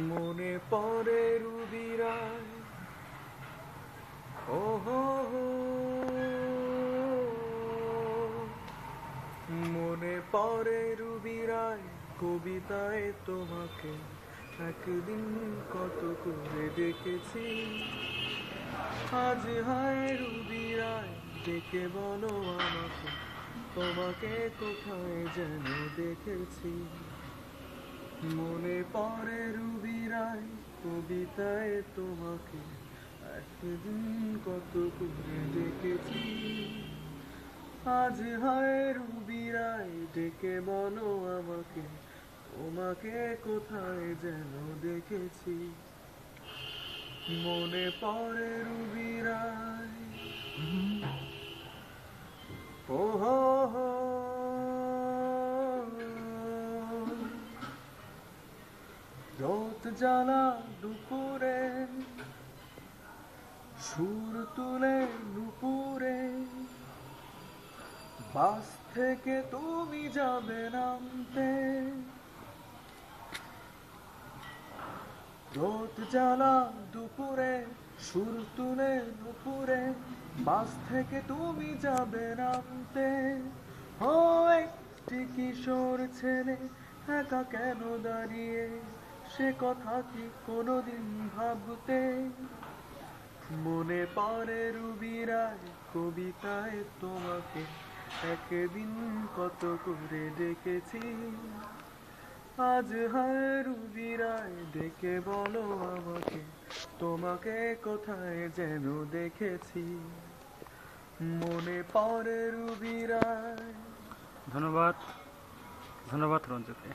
মনে পড়ে রুবিরায়, ও হো হো। মনে পড়ে রুবিরায়, কবিতায় তোমাকে একদিন কত করে ডেকেছি। আজ হায় রুবিরায়, ডেকে বলো আমাকে, তোমাকে কোথায় যেন দেখেছি। মনে পড়ে রুবিরায়, কবিতায় তোমাকে একদিন কত করে দেখেছি। আজ হায় রুবিরায়, ডেকে বলো আমাকে, তোমাকে কোথায় যেন দেখেছি। মনে পড়ে রুবিরায়, ও হো হো। রোদ জ্বালা দুপুরে, সুর তুলে নুপুরে, বাস থেকে তুমি যাবে নামতে। রোদ জ্বালা দুপুরে, সুর তুলে নুপুরে, বাস থেকে তুমি যাবে নামতে। ও একটি কিশোর ছেলে একা কেন দাঁড়িয়ে, সে কথা কি কোনোদিন ভাবতে। মনে পড়ে রুবিরায়, কবিতায় তোমাকে একদিন কত করে ডেকেছি। আজ হায় রুবিরায়, ডেকে বলো আমাকে, তোমাকে কোথায় যেন দেখেছি। মনে পড়ে রুবিরায়। ধন্যবাদ, ধন্যবাদ রঞ্জুকে।